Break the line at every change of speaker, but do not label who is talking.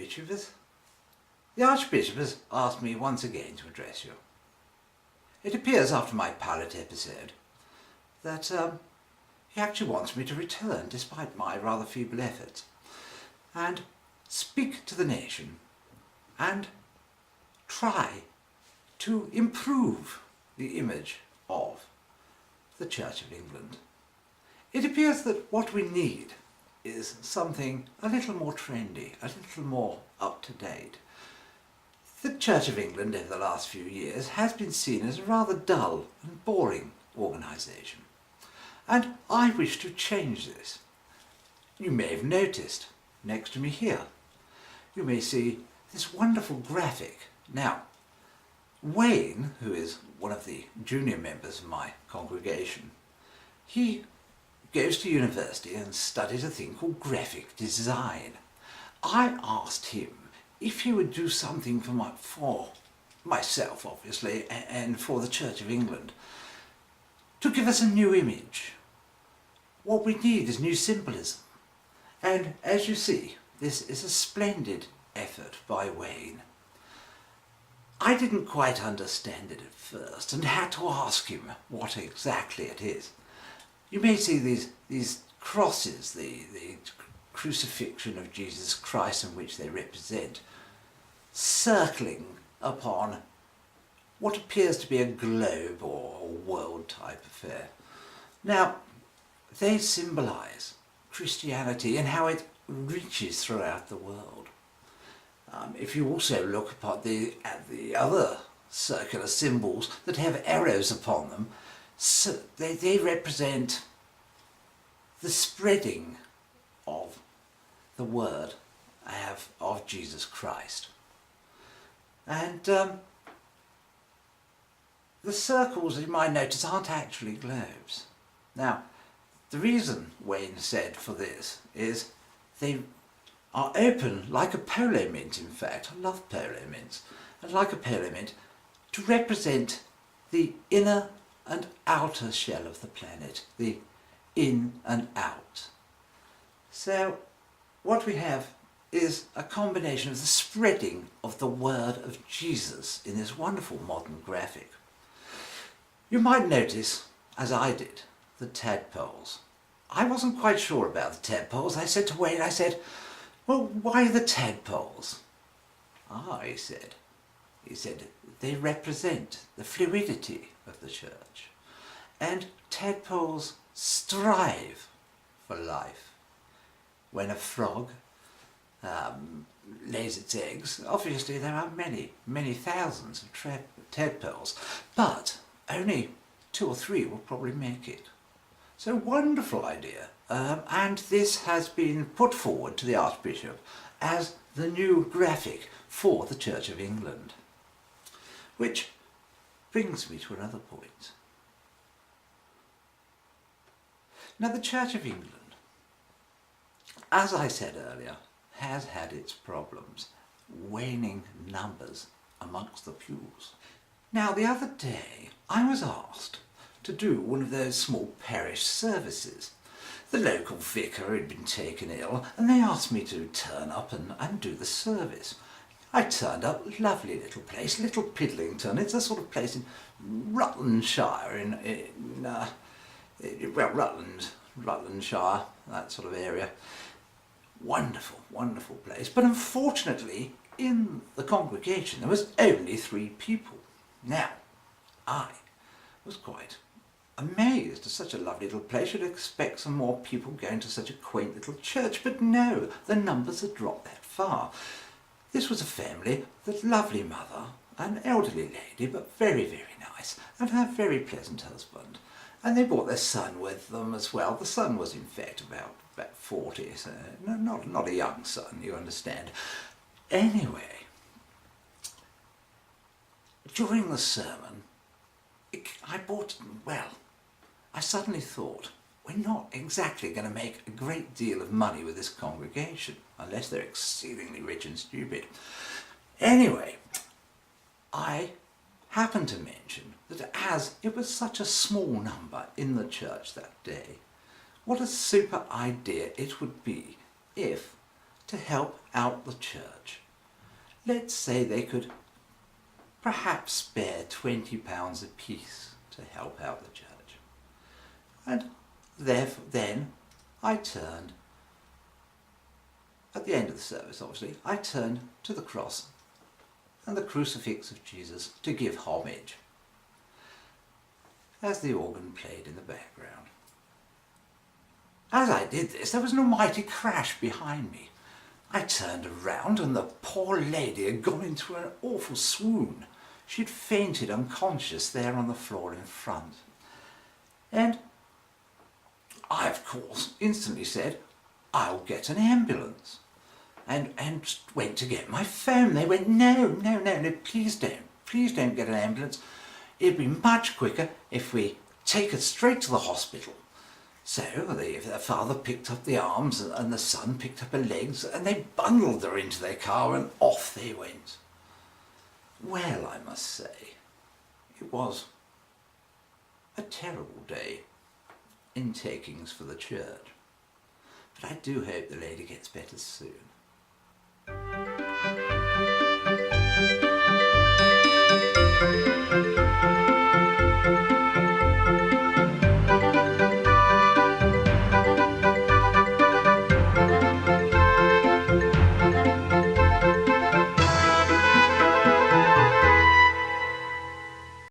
Archbishop. The Archbishop has asked me once again to address you. It appears after my pilot episode that he actually wants me to return despite my rather feeble efforts and speak to the nation and try to improve the image of the Church of England. It appears that what we need is something a little more trendy, a little more up to date. The Church of England over the last few years has been seen as a rather dull and boring organisation, and I wish to change this. You may have noticed next to me here, you may see this wonderful graphic. Now, Wayne, who is one of the junior members of my congregation, he goes to university and studies a thing called graphic design. I asked him if he would do something for myself, obviously, and for the Church of England, to give us a new image. What we need is new symbolism. And as you see, this is a splendid effort by Wayne. I didn't quite understand it at first and had to ask him what exactly it is. You may see these crosses, the crucifixion of Jesus Christ in which they represent, circling upon what appears to be a globe or world type affair. Now, they symbolise Christianity and how it reaches throughout the world. If you also look at the other circular symbols that have arrows upon them, so they represent the spreading of the word of Jesus Christ. And the circles, you might notice, aren't actually globes. Now, the reason Wayne said for this is they are open like a polo mint, in fact. I love polo mints. And like a polo mint, to represent the inner and outer shell of the planet, the in and out. So what we have is a combination of the spreading of the word of Jesus in this wonderful modern graphic. You might notice, as I did, the tadpoles. I wasn't quite sure about the tadpoles. I said to Wayne, I said, well, why the tadpoles? Ah, he said, they represent the fluidity of the church. And tadpoles strive for life. When a frog lays its eggs, obviously there are many, many thousands of tadpoles, but only 2 or 3 will probably make it. So wonderful idea, and this has been put forward to the Archbishop as the new graphic for the Church of England. Which brings me to another point. Now, the Church of England, as I said earlier, has had its problems, waning numbers amongst the pews. Now, the other day I was asked to do one of those small parish services. The local vicar had been taken ill and they asked me to turn up and do the service. I turned up, lovely little place, Little Pidlington. It's a sort of place in Rutlandshire, Rutlandshire, that sort of area. Wonderful, wonderful place. But unfortunately, in the congregation there was only 3 people. Now, I was quite amazed at such a lovely little place. You'd expect some more people going to such a quaint little church, but no, the numbers had dropped that far. This was a family, the lovely mother, an elderly lady, but very, very nice, and her very pleasant husband. And they brought their son with them as well. The son was in fact about 40, so not a young son, you understand. Anyway, during the sermon, I suddenly thought, we're not exactly going to make a great deal of money with this congregation, unless they're exceedingly rich and stupid. Anyway, I happened to mention that as it was such a small number in the church that day, what a super idea it would be if to help out the church. Let's say they could perhaps spare £20 apiece to help out the church. And therefore, then I turned, at the end of the service obviously, I turned to the cross and the crucifix of Jesus to give homage, as the organ played in the background. As I did this, there was an almighty crash behind me. I turned around and the poor lady had gone into an awful swoon. She'd fainted unconscious there on the floor in front. And I, of course, instantly said, "I'll get an ambulance." And went to get my phone. They went, no, please don't get an ambulance. It'd be much quicker if we take her straight to the hospital. So the father picked up the arms and the son picked up her legs, and they bundled her into their car and off they went. Well, I must say, it was a terrible day in takings for the church. But I do hope the lady gets better soon.